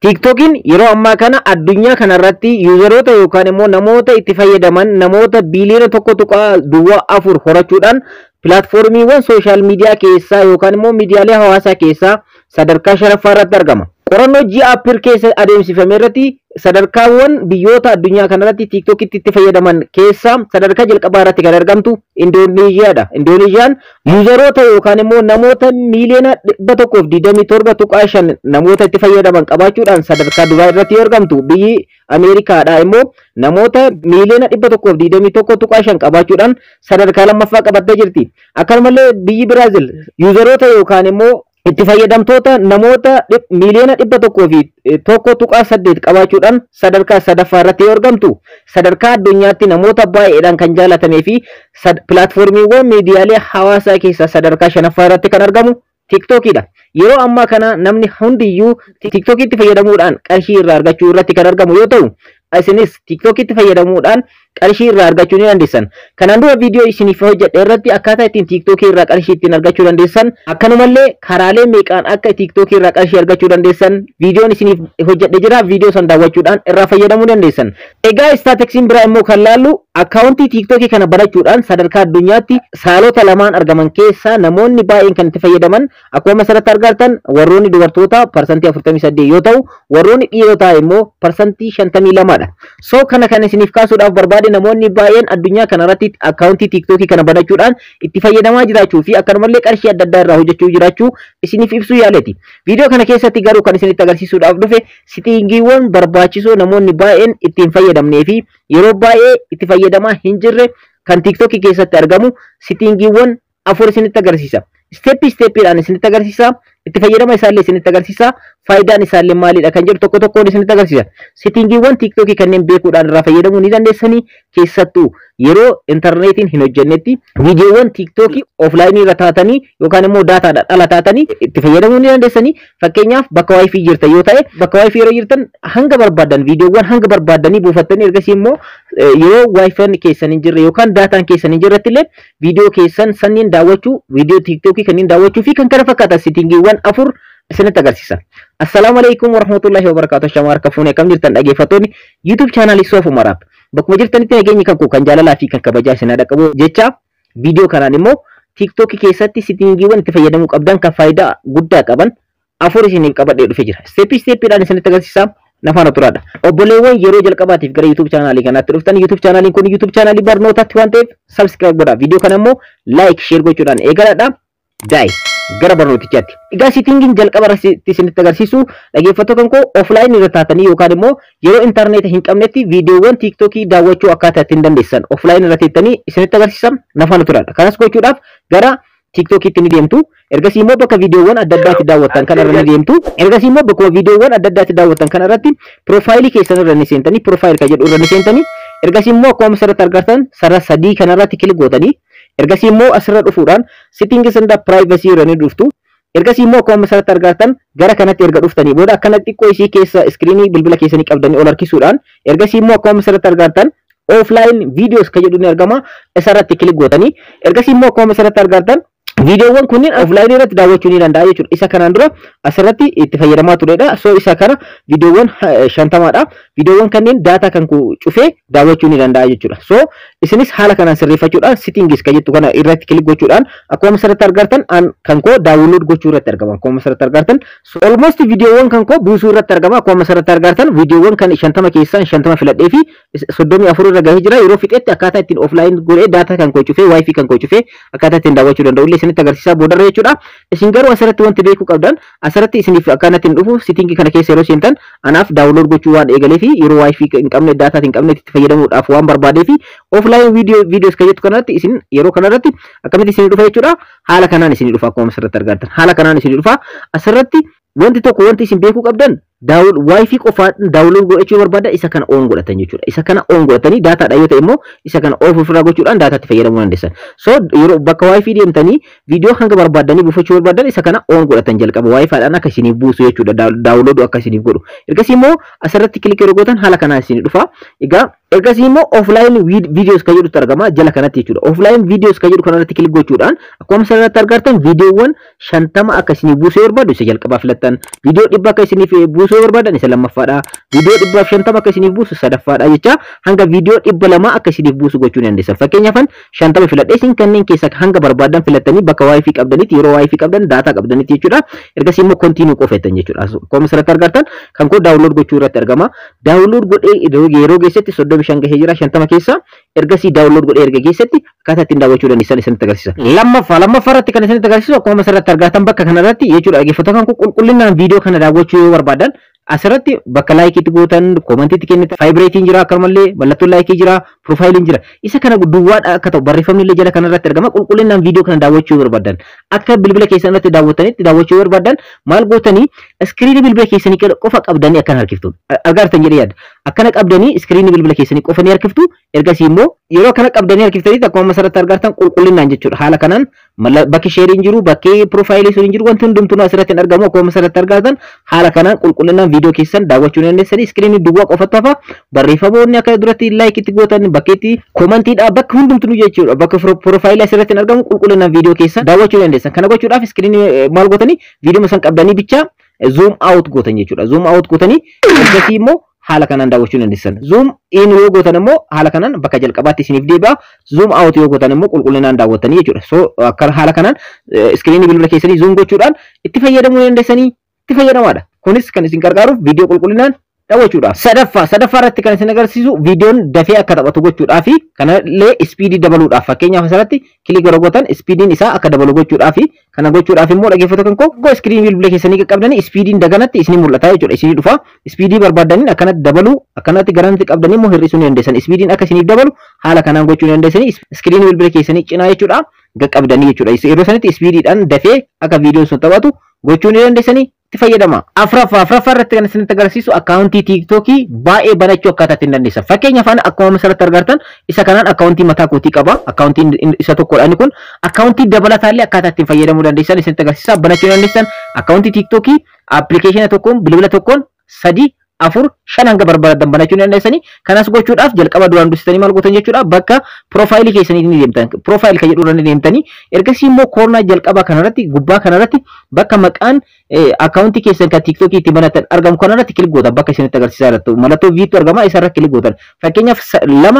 TikTokin yeroo ammaa kana addunyaa kanarratti yuuzaroota yookaan immoo namoota itti fayyadaman namoota biliyoona 1.4 horachuudhaan pilaatfoormiiwwan sooshaal miidiyaa keessaa yookaan immoo miidiyaalee hawaasaa keessaa sadarkaa shanaffaa irratti argama. Qorannoo ji'a April keessa adeemsifame irratti sadarkaawwan biyyoota addunyaa kanarratti TikTokitti itti fayyadaman keessaa sadarkaa jalqabaa irratti kan argamtu Indoneeziyaadha. Indoneeziyaan yuuzaroota yookaan immoo namoota miliyoona 127.5 namoota itti fayyadaman qabaachuudhaan sadarkaa duraa irratti argamtu. Biyyi Ameerikaadha immoo namoota miliyoona 121.5 qabaachuudhaan sadarkaa lammaffaa qabattee jirti. Akkasumallee biyyi Biraazil yuuzaroota yookaan immoo itti fayyadamtoota namoota miliyoona 101.8 qabaachuudhaan sadarkaa sadaffaa irratti argamtu. Sadarkaa addunyaatti namoota baay'eedhaan kan jaalatamee fi pilaatfoormiiwwan miidiyaalee hawaasaa keessaa sadarkaa shanaffaa irratti kan argamu TikTokidha. Yeroo ammaa kana namni hundiyyuu TikTokitti fayyadamuudhaan qarshii irraa argachuu irratti kan argamu yoo ta'u, isinis TikTokitti fayyadamuudhaan qarshii irraa argachuu ni dandeessan. Kanaan dura viidiyoo isiniif hojjedhe irratti akkaataa ittiin TikTokii irraa qarshii ittiin argachuu dandeessan, akkanumallee karaalee meeqaan akka TikTokii irraa qarshii argachuu dandeessan viidiyoon isiniif hojjedhe jira. Viidiyoo san daawwachuudhaan irraa fayyadamuu dandeessan. Egaa istaateksiin biraa immoo kan laallu akkaawuntii TikTokii kana banachuudhaan sadarkaa addunyaatti saalota lamaan argaman keessaa namoonni baay'een kan itti fayyadaman akkuma asirratti argattan warroonni dubartoota parsantii 48 yoo ta'u, warroonni dhiirotaa immoo parsantii 52dha. So kana kan isiniif kaasuudhaaf barbaade namoonni baay'een addunyaa kanarratti akkaawuntii TikTokii kana banachuudhaan itti fayyadamaa jiraachuu fi akkanumallee qarshii adda addaa irraa hojjechuu jiraachuu isiniif ibsuu yaaleeti. Viidiyoo kana keessatti garuu kan isinitti agarsiisuudhaaf dhufe sitingiiwwan barbaachisoo namoonni baay'een ittiin fayyadamnee fi yeroo baay'ee itti fayyadamaa hin jirre kan TikTokii keessatti argamu sitingiiwwan 4 isinitti agarsiisa. Steppiidhaan isinitti agarsiisa. Itti fayyadama isaallee isinitti agarsiisa. Faayidaan isaallee maalidha kan jedhu tokko tokkoon isinitti agarsiisa. Sitingiiwwan TikTokii kanneen beekuudhaan irraa fayyadamuu ni dandeessanii. Keessattuu yeroo intarneetiin hin hojjennetti viidiyoowwan TikTokii offline irra taatanii yookaan immoo daataadhaan ala taatanii itti fayyadamuu ni dandeessanii. Fakkeenyaaf bakka Wi-Fi jirtan yoo ta'e, bakka Wi-Fi yeroo jirtan hanga barbaadan viidiyoowwan hanga barbaadanii buufattanii ergasii immoo yeroo Wi-Fi keessan hin jirre yookaan daataan keessan hin jirretti illee viidiyoo keessan sanniin daawwachuu, viidiyoo TikTokii kanneen daawwachuu fi kan kana fakkaatan sitingiiwwan 4 isinitti agarsiisa. Assalamu alaikum warahmatullahi wabarakatuh. Shamaa harka fuunee akkam jirtan dhaggeeffattoonni YouTube chaanaalii Soof Umaraab. Bakkuma jirtanitti nageenyi kan koo kan jaalalaa fi kan kabajaa isin dhaqqabu jecha viidiyoo kanaan immoo TikTokii keessatti sitingiiwwan itti fayyadamuu qabdan kan faayidaa guddaa qaban 4 isiniif qabadhee dhufee jira. Steppiidhaan isinitti agarsiisa. Nafaana turaadha. Obboleewwan yeroo jalqabaatiif gara YouTube chaanaalii kanaatti dhuftan YouTube chaanaaliin kun YouTube chaanaalii barnootaatti waan ta'eef subscribe godhaa. Viidiyoo kana immoo like, share gochuudhaan eegaladha. Daai gara barnootichaatti. Egaa sitingiin jalqaba irratti isinitti agarsiisu dhaggeeffattoota kan koo offline irra taatanii yookaan immoo yeroo intarneeta hin qabnetti viidiyoowwan TikTokii daawwachuu akkaataa ittiin dandeessan offline irra teettanii isinitti agarsiisa. Nafaana turaadha. Kanas gochuudhaaf gara TikTokiitti ni deemtu. Ergasii immoo bakka viidiyoowwan adda addaatti daawwattan kana irra ni deemtu. Ergasii immoo bakka viidiyoowwan adda addaatti daawwattan kana irratti profaayilii keessan irra ni seentanii, profaayil kan jedhu irra ni seentanii. Ergasii immoo akkuma asirratti argattan sarara sadii kana irratti kilik gootanii. Ergasii immoo asirra dhufuudhaan settings and privacy irra ni dhuftu. Ergasii immoo akkuma asirratti argattan gara kanatti erga dhuftanii booda akkana xiqqoo isii keessa iskiriinii bilbila keessanii qabdanii ol harkisuudhaan ergasii immoo akkuma asirratti argattan offline videos kan jedhu ni argama. Isarratti kilik gootanii ergasii immoo akkuma asirratti argattan viidiyoowwan kunniin offline irratti daawwachuu ni danda'a jechuudha. Isa kanaan dura asirratti itti fayyadamaa turedha. So isa kana viidiyoowwan 50dha. Viidiyoowwan kanneen daataa kan ku cufee daawwachuu ni danda'a jechuudha. So isinis haala kanaan sirreeffachuudhaan settings kan jettu kana irratti kilik gochuudhaan akkuma asirratti argattan kan koo download gochuu irratti argama. Akkuma asirratti argattan so almost viidiyoowwan kan koo buusuu irratti argama. Akkuma asirratti argattan viidiyoowwan kan 50 keessaa 50 filadhee fi 34 irra gahee jira. Yeroo fixetti akkaataa ittiin offline godhee daataa kan koo cufee wifi kan koo cufee akkaataa ittiin daawwachuu danda'u isinitti agarsiisaa boodarra jechuudha. Isin garuu asirratti wanti beekuu qabdan asirratti isiniif akkanatti hin dhufu sitingi kana keessa yeroo seentan anaaf download gochuu waan eegalee fi yeroo wifi hin qabne daataa hin qabne itti fayyadamuudhaaf waan barbaadee fi offline videos kan jettu kanatti isin yeroo kanarratti akkamitti isin dhufa jechuudha. Haala kanaan isin dhufa akkuma asirratti argattan. Haala kanaan isin dhufa asirratti wanti tokko wanti isin beekuu qabdan wifi qofaan download godhachuu barbaada isa kana on godhatan jechuudha. Isa kana on godhatanii daataadha yoo ta'e immoo isa kana off ofirraa gochuudhaan daataatti fayyadamuu dandeessan. So yeroo bakka wifi deemtanii viidiyoo hanga barbaadanii buufachuu barbaadan isa kana on godhatan jalqaba wifiidhaan akka isiniif buusu jechuudha. Download akka isiniif godhu. Ergasii immoo asirratti kilik yeroo gootan haala kanaan isin dhufa. Egaa ergasii immoo offline videos kan jedhutu argama jala kanatti jechuudha. Offline videos kan jedhu kanarratti kilik gochuudhaan akkuma asirratti argattan viidiyoowwan 50 akka isiniif buusuu barbaadu isa jalqabaa filattan. Viidiyoo 100 akka isiniif buusuu buusuu barbaadan isa lammaffaadha. Viidiyoo 150 akka isiniif buusu sadaffaadha jecha hanga viidiyoo 200 akka isiniif buusu gochuu dandeessan. Fakkeenyaaf 50 filadhee isin kanneen keessaa hanga barbaadan filattanii bakka wifi qabdanitti yeroo wifi qabdan data qabdanitti jechuudha. Ergasii immoo continue qofeettan jechuudha. Akkuma asirratti argartan kan koo download gochuu irratti argama. Download godhee yeroo geessetti 35 gahee jira 50 keessa. Ergasii download godhee erga geessetti akkaataa ittiin daawwachuu dandeessan isinitti agarsiisa. Lammaffaa irratti kan isinitti agarsiisu akkuma asirratti argatan bakka kanarratti jechuudha. Dhaggeeffattoota kan qulqullinaan viidiyoo kana daawwachuu yoo barbaadan asirratti bakka laayikiitti gootan koomentiitti kennitan vaayibireetiin jira akkasumallee mallattoon laayikii jira piroofaayiliin jira isa kana duwwaadha akka ta'u barreeffamni illee jala kanarratti argama. Qulqullinaan viidiyoo kana daawwachuu barbaadan akka bilbila keessanitti daawwatanitti daawwachuu barbaadan maal gootanii iskiriinii bilbila keessanii qofa qabdanii akkana harkiftu argartan jedhee yaada akkana qabdanii iskiriinii bilbila keessanii qofa ni harkiftu. Ergasii immoo yeroo kana qabdanii harkiftanitti akkuma asirratti argartan qulqullinaan jechuudha. Haala kanaan bakki sheeriin jiru bakki piroofaayilii sun jiru wanti hundumtuu asirratti argamu akkuma asirratti argatan haala kanaan qulqullinaan viidiyoo keessan daawwachuu dandeessanii iskiriinii duwwaa qofatti hafa barreeffamoonni akka duratti laayikiitti gootan bakkeetti koomantiidha bakka hundumtuu jechuudha. Bakka piroofaayilii asirratti argamu qulqullinaan viidiyoo keessan daawwachuu dandeessan. Kana gochuudhaaf iskiriinii maal gootanii viidiyoo san qabdanii bicha zoom out gootan jechuudha. Zoom out gootanii ergasii immoo haala kanaan daawwachuu dandeessan. Zoom in yoo gootan immoo haala kanaan bakka jalqabaatti isiniif deebi'a. Zoom out yoo gootan immoo qulqullinaan daawwattanii jechuudha. So akka haala kanaan iskiriinii bilbila keessanii zoom gochuudhaan itti fayyadamuu dandeessanii itti fayyadamaadha. Kunis kan isin gargaaruuf viidiyoo qulqullinaan daawwachuudhaaf. Sadaffaa irratti kan isin agarsiisu viidiyoon dafee akka taphatu gochuudhaaf kanallee ispiidii dabaluudhaaf fakkeenyaaf asirratti kilik yeroo gootan ispiidiin isaa akka dabalu gochuudhaaf kana gochuudhaaf immoo dhaggeeffattoota kan koo iskiriinii bilbila keessanii qaqqabdanii ispiidiin daganatti isinii mul'ata jechuudha. Isinii dhufa ispiidii barbaadaniin akkanatti dabalu akkanatti garanatti qabdanii immoo hir'isuu ni dandeessan. Ispiidiin akka isiniif dabalu haala kanaan gochuu ni dandeessanii iskiriinii bilbila keessanii cinaa jechuudha qaqqabdanii jechuudha. Yeroo sanitti ispiidiidhaan dafee akka viidiyoon sun taphatu gochuu ni dandeessanii itti fayyadama. Afraffaa irratti kan isinitti agarsiisu akkaawuntii tiiktookii baay'ee banachuu akkaataa ittiin dandeessan. Fakkeenyaaf akkuma asirratti argartan isa kanaan akkaawuntii mataa kootii qaba. Akkaawuntiin isa tokkodha inni kun akkaawuntii dabalataallee akkaataa ittiin fayyadamuu dandeessan isinitti agarsiisa. Banachuu dandeessan akkaawuntii tiiktookii appilikeeshina tokkoon bilbila tokkoon 3 4 5 hanga barbaadan banachuu dandeessanii. Kanas gochuudhaaf jalqaba duraan dursitanii maal gootan jechuudha. Bakka piroofaayilii keessanii ni deemtan. Piroofaayil kan jedhu irra ni deemtanii ergasii immoo koornaa jalqaba kanarratti gubbaa kanarratti bakka maqaan akkaawuntii keessan kan tiiktookii itti banatan argamu kanarratti kilik gootan. Bakka isinitti agarsiisaa jirtu mallattoo viitu argama isarra kilik gootan. Fakkeenyaaf 2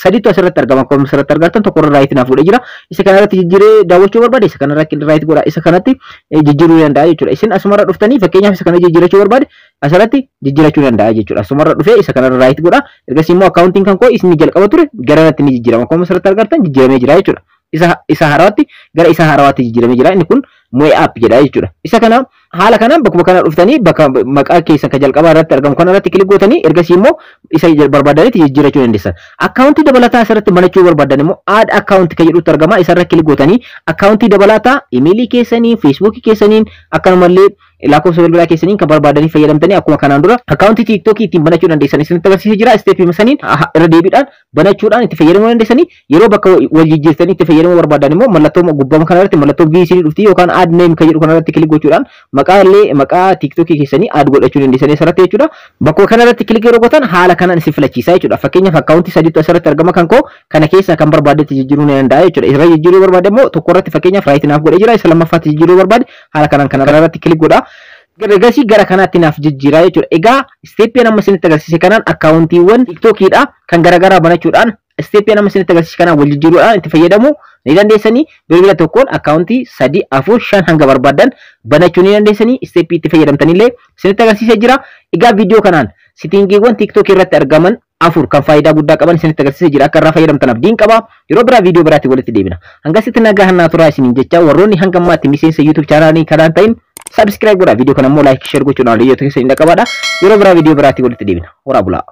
3tu asirratti argama akkuma asirratti argartan tokko irra raayitii naaf fuudhee jira. Isa kanarratti jijjiiree daawwachuu barbaade isa kanarratti raayit godha. Isa kanatti jijjiiruu danda'a jechuudha. Isin asumarra dhuftanii fakkeenyaaf isa kana jijjiirachuu barbaade asirratti jijjiirachuu danda'a jechuudha. Asumarra dhufee isa kanarra raayit godha. Ergasii immoo akkaawuntiin kan koo isin jalqaba ture gara irratti ni jijjiirama. Akkuma asirratti argartan jijjiiramee jira jechuudha. Isa haarawaatti gara isa haarawaatti jijjiiramee jira. Inni kun mo'ee app jedha jechuudha. Isa kana haala kanaan bakkuma kana dhuftanii bakka maqaa keessan kan jalqabaa irratti argamu kanarratti kilik gootanii ergasii immoo isa barbaadanitti jijjiirachuu dandeessan. Akkaawuntii dabalataa asirratti banachuu barbaadan immoo add account kan jedhutti argama. Isarra kilik gootanii akkaawuntii dabalataa imeelii keessanii feesbuukii keessaniin akkanumallee lakkoofsa bilbilaa keessaniin kan barbaadanii fayyadamtanii akkuma kanaan dura akkaawuntii tiiktookii ittiin banachuu dandeessan isinitti agarsiisee jira. Isteepii saniin irra deebiidhaan banachuudhaan itti fayyadamuu dandeessanii yeroo bakka wal jijjiirtanii itti fayyadamuu barbaadan immoo mallattoo gubbaa kanarratti mallattoo VC dhufti yookaan add name kan jedhu kanarratti kilik gochuudhaan maqaa tiiktookii keessanii add godhachuu dandeessanii asirratti jechuudha. Bakka kanarratti kilik yeroo gootan haala kanaan isin filachiisaa jechuudha. Fakkeenyaaf akkaawuntii 3tu asirratti argama kan koo kana keessa kan barbaadetti jijjiiruu ni danda'a jechuudha. Irra jijjiiruu barbaade immoo tokko irratti fakkeenyaaf raayit naaf godhee jira. Isa lammaffaatti jijjiiruu barbaade haala kanaan kanarratti kilik godha. Ergasii gara kanaatti naaf jijjiiraa jechuudha. Egaa isteeppii amma isinitti agarsiise kanaan akkaawuntiiwwan tiiktookiidha kan garaagaraa banachuudhaan isteeppii amma isinitti agarsiise kanaan wal jijjiiruudhaan itti fayyadamuu ni dandeessanii. Bilbila tokkoon akkaawuntii 3 4 5 hanga barbaadan banachuu ni dandeessanii. Isteeppii itti fayyadamtanillee isinitti agarsiisee jira. Egaa viidiyoo kanaan sitiingiiwwan tiiktookii irratti argaman 4 kan faayidaa guddaa qaban isinitti agarsiisee jira. Akka irraa fayyadamtan abdiin qaba. Yeroo biraa viidiyoo biraatti walitti deebina. Hangasitti nagaa hannaa turaa isiniin jecha warroonni hanga ammaatti miseensa YouTube chaanaalii kanaan ta'in subscribe godhaa. Viidiyoo kana immoo like share gochuudhaan hiriyoota keessan hin dhaqqabadhaa. Yeroo biraa viidiyoo biraatti walitti deebina. Horaa bulaa.